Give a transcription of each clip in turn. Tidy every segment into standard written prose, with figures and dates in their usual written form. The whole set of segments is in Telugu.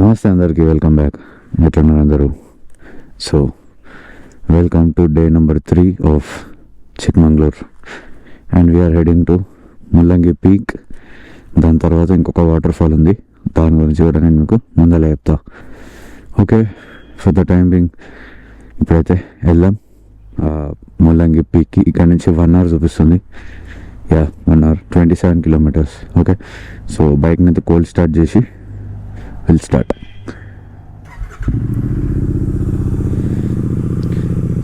నమస్తే అందరికీ, వెల్కమ్ బ్యాక్. ఎట్లున్నారు అందరూ? So welcome to day number 3 of Chikmagalur and we're heading to Mullangi peak. దాని తర్వాత ఇంకొక వాటర్ ఫాల్ ఉంది, దాని గురించి కూడా నేను మీకు ముందర చెప్తా. Okay, for the time being ఇప్పుడైతే వెళ్దాం ముల్లంగి పీక్కి. ఇక్కడ నుంచి 1 hour చూపిస్తుంది. 1 hour 27 kilometers. ఓకే, సో బైక్ని అయితే కోల్డ్ స్టార్ట్ చేసి విల్ స్టార్ట్.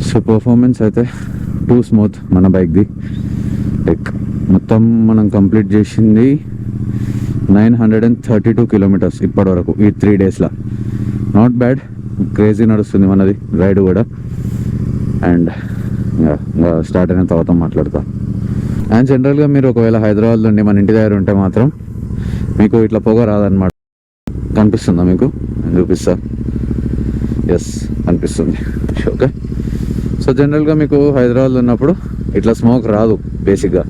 సో పర్ఫార్మెన్స్ అయితే టూ స్మూత్ మన బైక్ది. లైక్ మొత్తం మనం కంప్లీట్ చేసింది 932 kilometers ఇప్పటి వరకు ఈ 3 daysలో. నాట్ బ్యాడ్, క్రేజీ నడుస్తుంది మనది రైడ్ కూడా. అండ్ స్టార్ట్ అయిన తర్వాత మాట్లాడతా. అండ్ జనరల్గా మీరు ఒకవేళ హైదరాబాద్ నుండి మన ఇంటి దగ్గర ఉంటే మాత్రం మీకు ఇట్లా పొగ రాదనమాట. కనిపిస్తుందా మీకు? నేను చూపిస్తా. ఎస్, కనిపిస్తుంది. ఓకే, సో జనరల్గా మీకు హైదరాబాద్లో ఉన్నప్పుడు ఇట్లా స్మోక్ రాదు బేసిక్గా,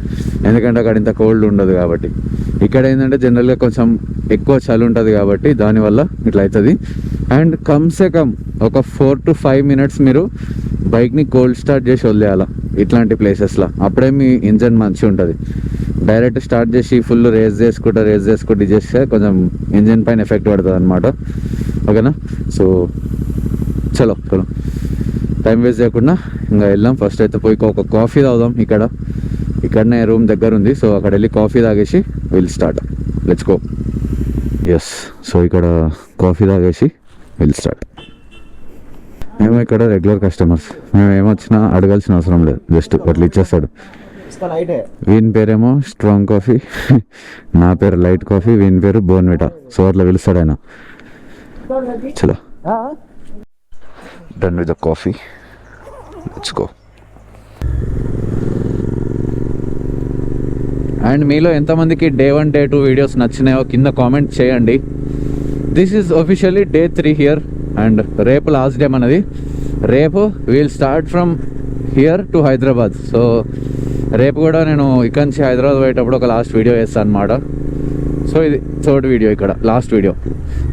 ఎందుకంటే అక్కడ ఇంత కోల్డ్ ఉండదు కాబట్టి. ఇక్కడ ఏంటంటే జనరల్గా కొంచెం ఎక్కువ చలి ఉంటుంది కాబట్టి దానివల్ల ఇట్లా అవుతుంది. అండ్ కమ్సే కమ్ ఒక 4 to 5 minutes మీరు బైక్ని కోల్డ్ స్టార్ట్ చేసి వదిలేయాలి ఇట్లాంటి ప్లేసెస్లో. అప్పుడే మీ ఇంజన్ మంచిగా ఉంటుంది. డైరెక్ట్ స్టార్ట్ చేసి ఫుల్ రేస్ చేసుకుంటూ చేస్తే కొంచెం ఇంజన్ పైన ఎఫెక్ట్ పడుతుంది అనమాట. ఓకేనా? సో చలో టైం వేస్ట్ చేయకుండా ఇంకా వెళ్దాం. ఫస్ట్ అయితే పోయి ఒక కాఫీ తాగుదాం. ఇక్కడనే రూమ్ దగ్గర ఉంది, సో అక్కడ వెళ్ళి కాఫీ తాగేసి will start. Let's go. Yes, so ఇక్కడ కాఫీ తాగేసి విల్ స్టార్ట్. మేము ఇక్కడ రెగ్యులర్ కస్టమర్స్, మేము ఏమొచ్చినా అడగాల్సిన అవసరం లేదు, జస్ట్ అట్లా ఇచ్చేస్తాడు. వీని పేరేమో స్ట్రాంగ్ కాఫీ, నా పేరు లైట్ కాఫీ, వీని పేరు బోర్న్విటా. సో అట్లా పిలుస్తాడు ఆయన. చలో, done with the coffee, let's go. And మీలో ఎంతమందికి Day 1 Day 2 వీడియోస్ నచ్చినాయో కింద కామెంట్ చేయండి. This is officially Day 3 here. And రేపు లాస్ట్ డే మనది. రేపు we'll start from here to Hyderabad. So రేపు కూడా నేను ఇక్కడ నుంచి హైదరాబాద్ పోయేటప్పుడు ఒక లాస్ట్ వీడియో చేస్తాను అనమాట. సో ఇది 3rd వీడియో, ఇక్కడ లాస్ట్ వీడియో.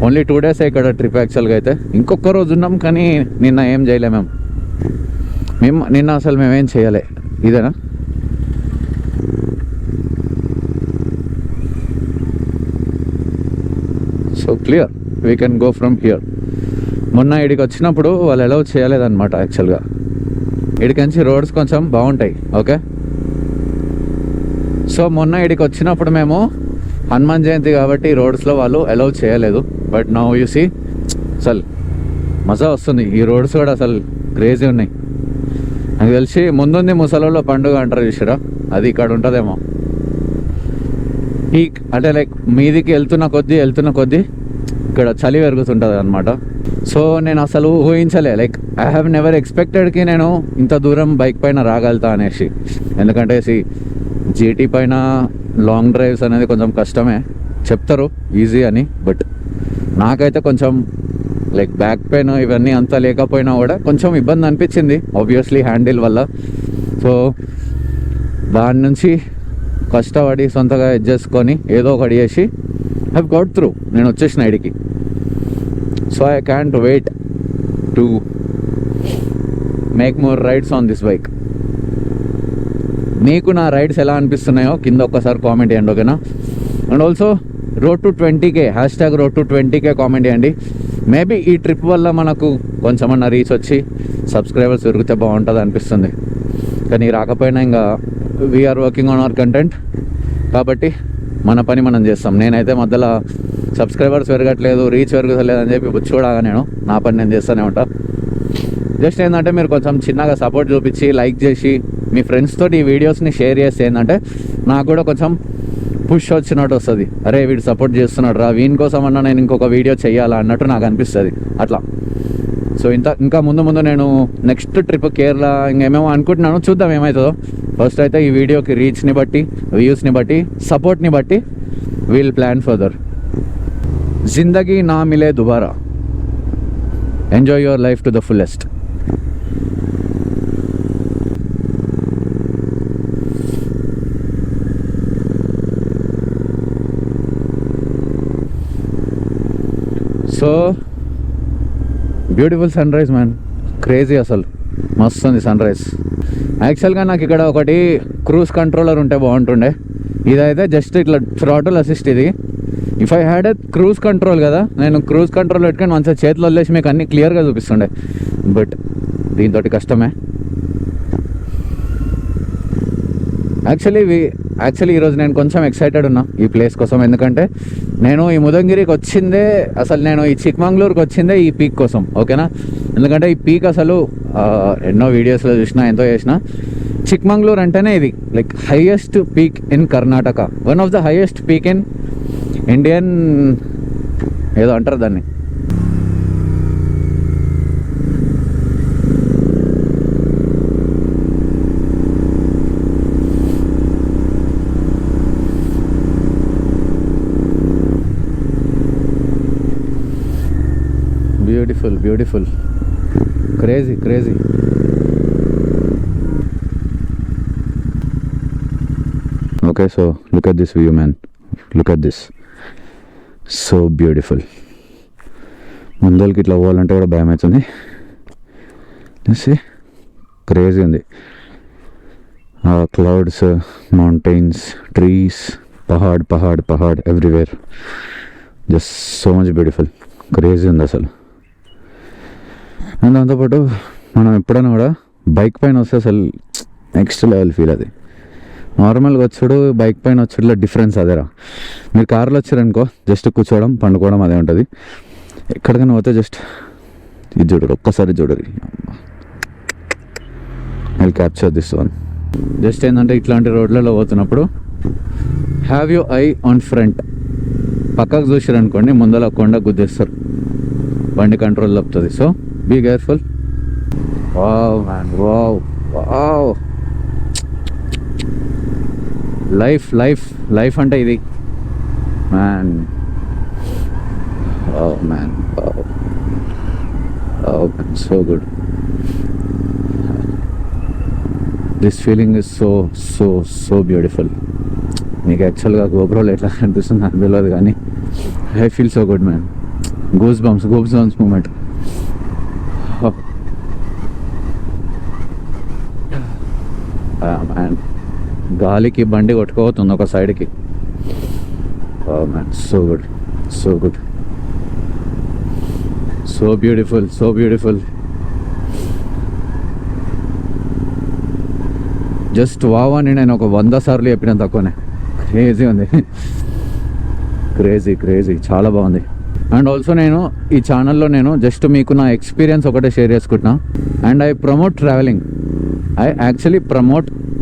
ఓన్లీ 2 days ఇక్కడ ట్రిప్ యాక్చువల్గా అయితే. ఇంకొక రోజు ఉన్నాం కానీ నిన్న ఏం చేయలే మేము నిన్న అసలు మేమేం చేయలే. ఇదేనా? So clear, we can go from here. మొన్న ఇడికి వచ్చినప్పుడు వాళ్ళు అలౌ చేయలేదన్నమాట యాక్చువల్గా. ఇడికి నుంచి రోడ్స్ కొంచెం బాగుంటాయి. ఓకే, సో మొన్న ఇడికి వచ్చినప్పుడు మేము హనుమాన్ జయంతి కాబట్టి రోడ్స్లో వాళ్ళు అలౌ చేయలేదు. బట్ నౌ యూ సీ అసలు మజా వస్తుంది. ఈ రోడ్స్ కూడా అసలు క్రేజీ ఉన్నాయి. నాకు తెలిసి ముందుంది ముసలోళ్ళ పండుగ అంటారు చూసారా, అది ఇక్కడ ఉంటుందేమో. ఈ అంటే లైక్ మీదికి వెళ్తున్న కొద్దీ ఇక్కడ చలి పెరుగుతుంటుంది అనమాట. సో నేను అసలు ఊహించలే, లైక్ ఐ హ్యావ్ నెవర్ ఎక్స్పెక్టెడ్కి నేను ఇంత దూరం బైక్ పైన రాగలుగుతా అనేసి. ఎందుకంటే జీటీ పైన లాంగ్ డ్రైవ్స్ అనేది కొంచెం కష్టమే. చెప్తారు ఈజీ అని, బట్ నాకైతే కొంచెం లైక్ బ్యాక్ పెయిన్ ఇవన్నీ అంతా లేకపోయినా కూడా కొంచెం ఇబ్బంది అనిపించింది ఆబ్వియస్లీ హ్యాండిల్ వల్ల. సో దాని నుంచి కష్టపడి సొంతగా అడ్జస్ట్ చేసుకొని ఏదో ఒకటి చేసి హ్యావ్ గాట్ త్రూ నేను వచ్చేసిన ఇడికి. So I can't wait to make more rides on this bike. మీకు నా రైడ్స్ ఎలా అనిపిస్తున్నాయో కింద ఒక్కసారి కామెంట్ చేయండి, ఓకేనా? And also road to 20K #road to 20K comment చేయండి. మేబీ ఈ ట్రిప్ వల్ల మనకు కొంచెమన్నా రీచ్ వచ్చి సబ్స్క్రైబర్స్ పెరిగితే బాగుంటుంది అనిపిస్తుంది. కానీ రాకపోయినా ఇంకా we're working on our content కాబట్టి మన పని మనం చేస్తాం. నేనైతే మధ్యలో సబ్స్క్రైబర్స్ పెరగట్లేదు, రీచ్ పెరుగుతలేదు అని చెప్పి చూడగా నా పని నేను చేస్తూనే ఉంటా. జస్ట్ ఏంటంటే మీరు కొంచెం చిన్నగా సపోర్ట్ చూపించి లైక్ చేసి మీ ఫ్రెండ్స్ తోటి ఈ వీడియోస్ని షేర్ చేస్తే ఏంటంటే నాకు కూడా కొంచెం పుష్ వచ్చినట్టు వస్తుంది. అరే వీడు సపోర్ట్ చేస్తున్నాడు రా, వీని కోసం అన్నా నేను ఇంకొక వీడియో చేయాలా అన్నట్టు నాకు అనిపిస్తుంది అట్లా. సో ఇంకా ముందు నేను నెక్స్ట్ ట్రిప్ కేరళ ఇంకేమేమో అనుకుంటున్నాను, చూద్దాం ఏమవుతుందో. ఫస్ట్ అయితే ఈ వీడియోకి రీచ్ని బట్టి, వ్యూస్ని బట్టి, సపోర్ట్ని బట్టి wheel plan further. Zindagi Na Mile Dobara. Enjoy your life to the fullest. So beautiful sunrise man, crazy అసలు, మస్తు ఉంది సన్ రైజ్. యాక్చువల్గా నాకు ఇక్కడ ఒకటి క్రూజ్ కంట్రోలర్ ఉంటే బాగుంటుండే. ఇదైతే జస్ట్ ఇట్లా థ్రాటిల్ అసిస్ట్. ఇది if I had a cruise control కదా, నేను క్రూజ్ కంట్రోల్ పెట్టుకొని మంచిగా చేతిలో వదిలేసి మీకు అన్నీ క్లియర్గా చూపిస్తుండే. బట్ దీంతో కష్టమే. యాక్చువల్లీ ఈరోజు నేను కొంచెం ఎక్సైటెడ్ ఉన్నా ఈ ప్లేస్ కోసం. ఎందుకంటే నేను ఈ ముదంగిరికి వచ్చిందే, అసలు నేను ఈ చిక్మంగళూరుకి వచ్చిందే ఈ పీక్ కోసం, ఓకేనా. ఎందుకంటే ఈ పీక్ అసలు ఎన్నో వీడియోస్లో చూసినా, ఎంతో చేసిన. చిక్మంగళూరు అంటేనే ఇది like highest peak in Karnataka, one of the highest peak in Indian, ఏదో అంటారు దాన్ని. Beautiful, crazy. Okay, so look at this view, man. Look at this. So beautiful. ముందరికి ఇట్లా పోవాలంటే కూడా భయం అవుతుంది. క్రేజీ ఉంది. క్లౌడ్స్, మౌంటైన్స్, ట్రీస్, పహాడ్ everywhere. Just so much beautiful, crazy ఉంది అసలు. అండ్ దాంతోపాటు మనం ఎప్పుడైనా కూడా బైక్ పైన వస్తే అసలు నెక్స్ట్ లెవెల్ ఫీల్. అది నార్మల్గా వచ్చాడు, బైక్ పైన వచ్చేట్లా డిఫరెన్స్ అదేరా. మీరు కార్లో వచ్చారనుకో జస్ట్ కూర్చోవడం, పండుకోవడం అదే ఉంటుంది. ఎక్కడికైనా పోతే జస్ట్ ఇది చూడరు, ఒక్కసారి చూడరు. I capture this one. Just ఏంటంటే ఇట్లాంటి రోడ్లలో పోతున్నప్పుడు have you eye on front. పక్కకు చూసారనుకోండి ముందర కొండ గుద్దేస్తారు, బండి కంట్రోల్ తప్పుతుంది. So be careful. Wow man, wow. Life అంటే ఇది man. Man, so good. This feeling is so beautiful. మీకు యాక్చువల్గా గోప్రోలో ఎట్లా కనిపిస్తుంది నాకు తెలియదు, కానీ I feel so good man. Goose bumps moment. Man, గాలికి బండి కొట్టుకోబోతుంది ఒక సైడ్కి. Man, so good, so beautiful. Just wow అని నేను ఒక 100 సార్లు చెప్పిన తక్కువనే. క్రేజీ ఉంది, క్రేజీ, చాలా బాగుంది. అండ్ ఆల్సో నేను ఈ ఛానల్లో నేను జస్ట్ మీకు నా ఎక్స్పీరియన్స్ ఒకటే షేర్ చేసుకుంటున్నా. And I promote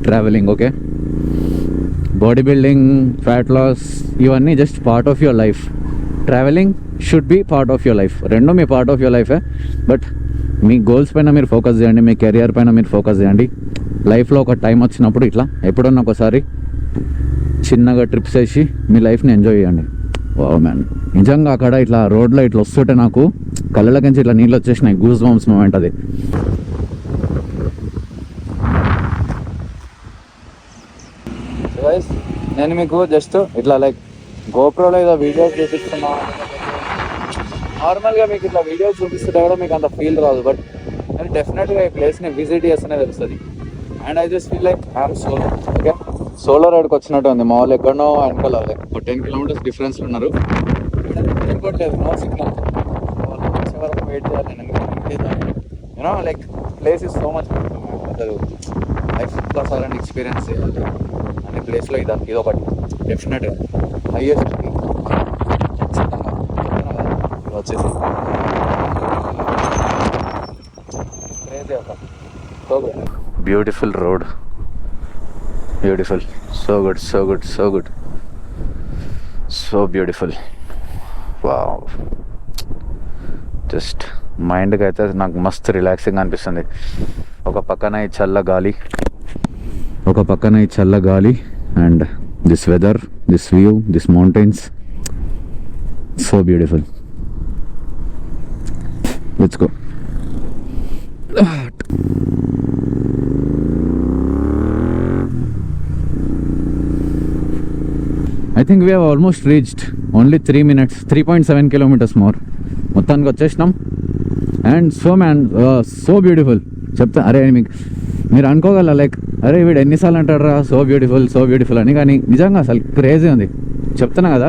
traveling, okay. Body building, fat loss, ఇవన్నీ just part of your life. Traveling should be part of your life. రెండు మీ పార్ట్ ఆఫ్ యువర్ లైఫే. బట్ మీ గోల్స్ పైన మీరు ఫోకస్ చేయండి, మీ కెరియర్ పైన మీరు ఫోకస్ చేయండి. లైఫ్లో ఒక టైం వచ్చినప్పుడు ఇట్లా ఎప్పుడన్నా ఒకసారి చిన్నగా ట్రిప్స్ వేసి మీ లైఫ్ని ఎంజాయ్ చేయండి. వావ్ మ్యాన్, నిజంగా అక్కడ ఇట్లా రోడ్లో ఇట్లా వస్తుంటే నాకు కళ్ళలోకించి ఇట్లా నీళ్ళు వచ్చేసినాయి. గూస్ బంప్స్ మూమెంట్ అది. నేను మీకు జస్ట్ ఇట్లా లైక్ గోప్రోలో ఏదో వీడియోస్ చూపిస్తున్నా. నార్మల్గా మీకు ఇట్లా వీడియోస్ చూపిస్తుంటే కూడా మీకు అంత ఫీల్ రాదు. బట్ నేను డెఫినెట్గా ఈ ప్లేస్ని విజిట్ చేస్తేనే తెలుస్తుంది. And I just feel like I'm solo. Okay, solo రైడ్కి వచ్చినట్టు ఉంది. మా వాళ్ళు ఎక్కడనో వెనకాల లైక్ 10 kilometers డిఫరెన్స్ ఉన్నారు. ఇంకోట్లేదు, నో సిగ్నల్. వచ్చే వరకు వెయిట్ చేయాలి. నేను you know like place is so much అసలు లైఫ్లో సరైన ఎక్స్పీరియన్స్ చేయాలి అనే ప్లేస్లో ఇది ఒకటి డెఫినెట్గా హైయెస్ట్ వచ్చేసి beautiful road, beautiful, so good, so beautiful. Wow, just మైండ్కి అయితే నాకు మస్తు రిలాక్సింగ్ అనిపిస్తుంది. ఒక పక్కన ఈ చల్ల గాలి and this weather, this view, this mountains, so beautiful. Let's go. I think we have almost reached. Only 3 minutes, 3.7 kilometers more. మొత్తానికి వచ్చేసినాం. And so beautiful. చెప్తా, అరే మీరు అనుకోగల లైక్ అరే వీడు ఎన్నిసార్లు అంటాడు రా సో బ్యూటిఫుల్ అని, కానీ నిజంగా అసలు క్రేజీ ఉంది. చెప్తున్నా కదా,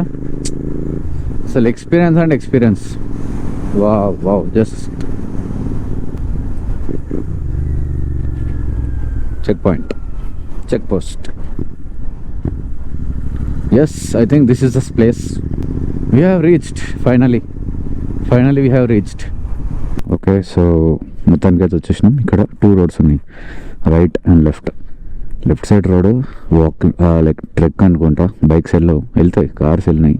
అసలు experience. Wow just check post. Yes, I think this is this place. We have reached finally we have reached. Okay, so మొత్తానికి అయితే వచ్చేసినాం. ఇక్కడ 2 రోడ్స్ ఉన్నాయి, right and left side road like trek అనుకుంటా, బైక్ సైడ్లో వెళ్తాయి, కార్స్ వెళ్ళినాయి.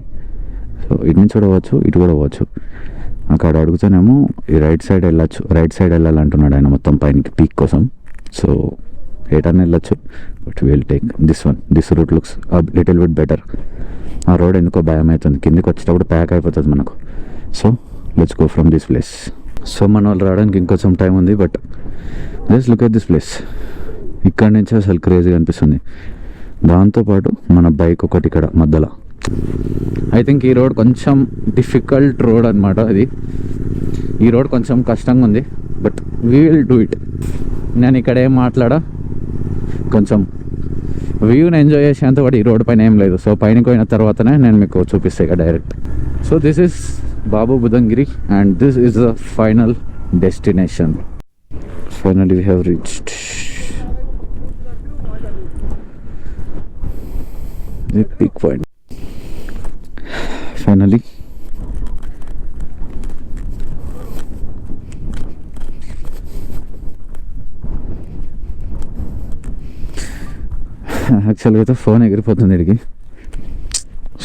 సో ఇటు నుంచి కూడా పోవచ్చు, ఇటు కూడా పోవచ్చు. అక్కడ అడుగుతానేమో ఈ రైట్ సైడ్ వెళ్ళాలంటున్నాడు ఆయన, మొత్తం పైనకి పీక్ కోసం. సో ఎటన్నా వెళ్ళొచ్చు, but will take this route looks little bit better. ఆ రోడ్ ఎందుకో భయం అవుతుంది, కిందికి వచ్చేటప్పుడు ప్యాక్ అయిపోతుంది మనకు. So let's go from this place. So మన వాళ్ళు రావడానికి ఇంకొంచెం టైం ఉంది, but just look at this place. ఇక్కడ నుంచి అసలు క్రేజీగా అనిపిస్తుంది. దాంతోపాటు మన బైక్ ఒకటి ఇక్కడ మధ్యలో. ఐ థింక్ ఈ రోడ్ కొంచెం డిఫికల్ట్ రోడ్ అనమాట. ఈ రోడ్ కొంచెం కష్టంగా ఉంది, but we will do it. నేను ఇక్కడ ఏం మాట్లాడా, కొంచెం వ్యూని ఎంజాయ్ చేసేంత కూడా ఈ రోడ్ పైన ఏం లేదు. సో పైనకి పోయిన తర్వాతనే నేను మీకు చూపిస్తాను ఇక direct. So this is Baba Budangiri and this is the final destination. Finally we have reached the peak point. Finally యాక్చువల్గా అయితే ఫోన్ ఎగిరిపోతుంది ఇడికి.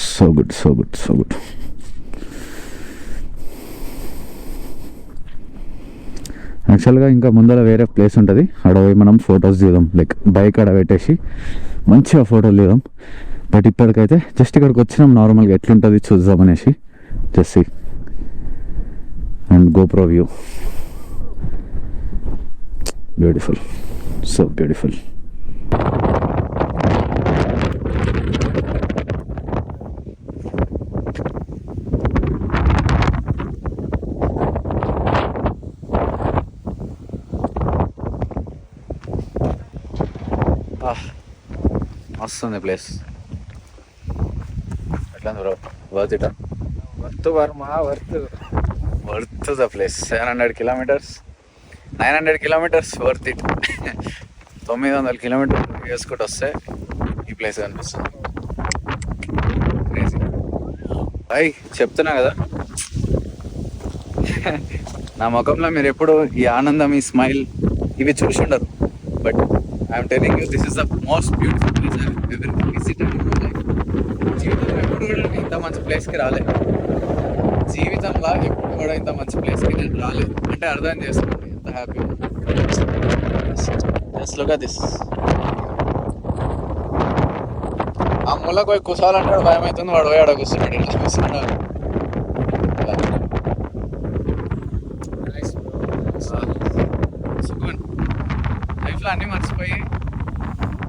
So good. యాక్చువల్గా ఇంకా ముందర వేరే ప్లేస్ ఉంటుంది, ఆడ పోయి మనం ఫొటోస్ దిగుదాం, లైక్ బైక్ ఆడ పెట్టేసి మంచిగా ఫోటోలు దిగుదాం. బట్ ఇప్పటికైతే జస్ట్ ఇక్కడికి వచ్చినాం, నార్మల్గా ఎట్లుంటుంది చూద్దామనేసి. Just and GoPro view, beautiful, so beautiful. వస్తుంది ప్లేస్ ఎట్లా బ్రో? వర్త్ ఇటా? Worth the place. 700 kilometers 900 kilometers worth it. 900 kilometers వేసుకుంటూ వస్తే ఈ ప్లేస్ కనిపిస్తుంది. క్రేజీ. అయ్ చెప్తున్నా కదా, నా ముఖంలో మీరు ఎప్పుడు ఈ ఆనందం, ఈ స్మైల్ ఇవి చూసి ఉండరు. But I'm telling you, this is the most beautiful place I have ever visited in my life. జీవితంలో ఎప్పుడు కూడా ఇంత మంచి ప్లేస్కి రాలేదు. జీవితంలో ఎప్పుడు కూడా ఇంత మంచి ప్లేస్కి నేను రాలేదు. అంటే అర్థం చేసుకోండి ఎంత happy. Just look at this. ఆ మూలకు పోయి కూర్చోవాలంటాడు, భయం అవుతుంది. వాడు పోయి ఆడ కూర్చున్నాడు, ఇట్లా కూర్చున్నాడు. లైఫ్లో అన్నీ మర్చిపోయి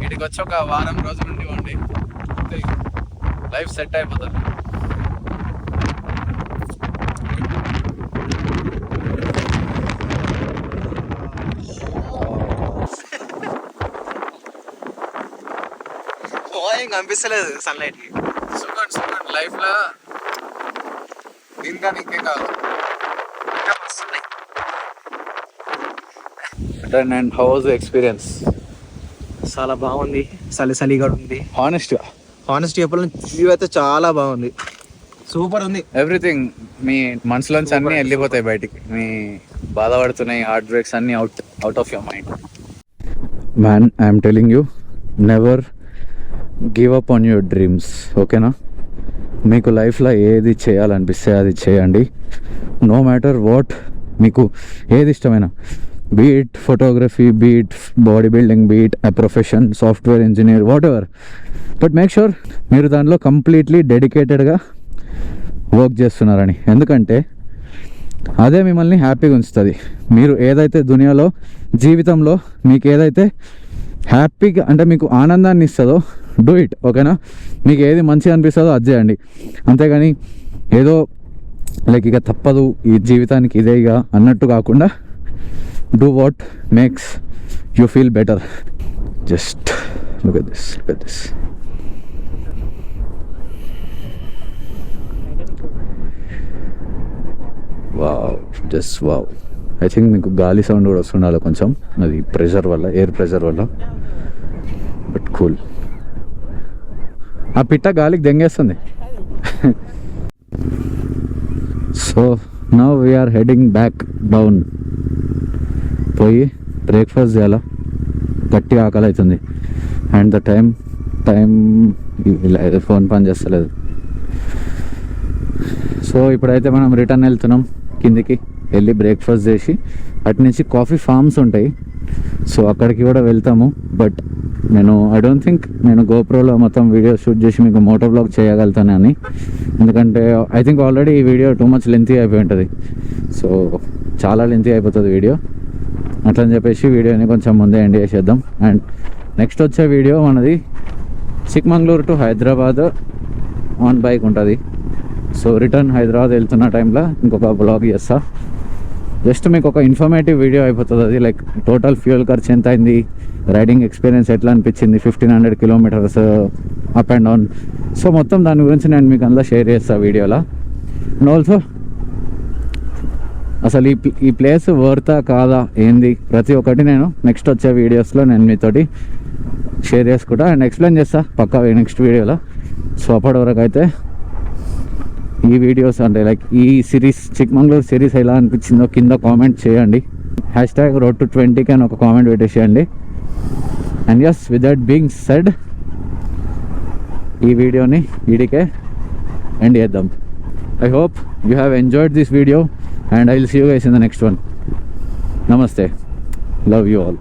వీటికి వచ్చి ఒక వారం రోజులు ఉండి లైఫ్ సెట్ అయిపోతుంది. కనిపిస్తలేదు సన్లైట్ కి. సుగండ్ లైఫ్ లో దీనిగా ఇంకే కాదు. And how was the experience? చాలా బాగుంది, చలిగా ఉంది. హానెస్ట్ చెప్పాలంటే వ్యూ అయితే చాలా బాగుంది, సూపర్ ఉంది. ఎవ్రీథింగ్ మీ మనసులోంచి అన్నీ వెళ్ళిపోతాయి బయటికి. మీ బాధపడుతున్నాయి హార్ట్ బ్రేక్స్ అన్నీ out of your mind. Man, I'm telling you, never give up on your dreams. ఓకేనా? మీకు లైఫ్లో ఏది చేయాలనిపిస్తే అది చేయండి. నో మ్యాటర్ వాట్, మీకు ఏది ఇష్టమైనా, be it photography, be it body building, be it a profession, software engineer, whatever. But make sure మీరు దానిలో కంప్లీట్లీ డెడికేటెడ్గా వర్క్ చేస్తున్నారని. ఎందుకంటే అదే మిమ్మల్ని హ్యాపీగా ఉంచుతుంది. మీరు ఏదైతే దునియాలో, జీవితంలో మీకు ఏదైతే హ్యాపీగా అంటే మీకు ఆనందాన్ని ఇస్తుందో డూ ఇట్. ఓకేనా? మీకు ఏది మంచిగా అనిపిస్తుందో అది చేయండి. అంతేగాని ఏదో లైక్ ఇక తప్పదు ఈ జీవితానికి ఇదే ఇక అన్నట్టు కాకుండా do what makes you feel better. Just look at this. Wow, just wow. I think మీకు గాలి సౌండ్ కూడా వస్తుండాలి కొంచెం, అది ప్రెషర్ వల్ల, ఎయిర్ ప్రెషర్ వల్ల. But cool. ఆ పిట్ట గాలికి దెంగేస్తుంది. So now we're heading back down. పోయి బ్రేక్ఫాస్ట్ చేయాలా, గట్టి ఆకలి అవుతుంది. అండ్ ద టైం ఫోన్ పని చేస్తలేదు. సో ఇప్పుడైతే మనం రిటర్న్ వెళ్తున్నాం కిందికి. వెళ్ళి బ్రేక్ఫాస్ట్ చేసి అటు నుంచి కాఫీ ఫార్మ్స్ ఉంటాయి, సో అక్కడికి కూడా వెళ్తాము. బట్ ఐ డోంట్ థింక్ నేను గోప్రోలో మొత్తం వీడియో షూట్ చేసి మీకు మోటో బ్లాగ్ చేయగలుగుతానని, ఎందుకంటే ఐ థింక్ ఆల్రెడీ ఈ వీడియో టూ మచ్ లెంతీ అయిపోయి ఉంటుంది. సో చాలా లెంతీ అయిపోతుంది వీడియో, అట్లని చెప్పేసి వీడియోని కొంచెం ముందే ఎండ్ చేసేద్దాం. అండ్ నెక్స్ట్ వచ్చే వీడియో మనది Chikmagalur to Hyderabad on bike ఉంటుంది. సో రిటర్న్ హైదరాబాద్ వెళ్తున్న టైంలో ఇంకొక బ్లాగ్ చేస్తా. జస్ట్ మీకు ఒక ఇన్ఫర్మేటివ్ వీడియో అయిపోతుంది అది. లైక్ టోటల్ ఫ్యూయల్ ఖర్చు ఎంత అయింది, రైడింగ్ ఎక్స్పీరియన్స్ ఎట్లా అనిపించింది, 1500 kilometres up and down. So మొత్తం దాని గురించి నేను మీకు అందులో షేర్ చేస్తాను వీడియోలో. అండ్ ఆల్సో అసలు ఈ ప్లేస్ వర్తా కాదా ఏంది, ప్రతి ఒక్కటి నేను నెక్స్ట్ వచ్చే వీడియోస్లో నేను మీతోటి షేర్ చేసుకుంటా అండ్ ఎక్స్ప్లెయిన్ చేస్తా పక్కా నెక్స్ట్ వీడియోలో. సో అప్పటి వరకు అయితే ఈ వీడియోస్ అంటే లైక్ ఈ సిరీస్ చిక్మంగళూరు సిరీస్ ఎలా అనిపించిందో కింద కామెంట్ చేయండి. #road to20 అని ఒక కామెంట్ పెట్టేసేయండి. And yes, with that being said ఈ వీడియోని వీడికే ఎండ్ చేద్దాం. I hope you have enjoyed this video and I will see you guys in the next one. నమస్తే, లవ్ యూ ఆల్.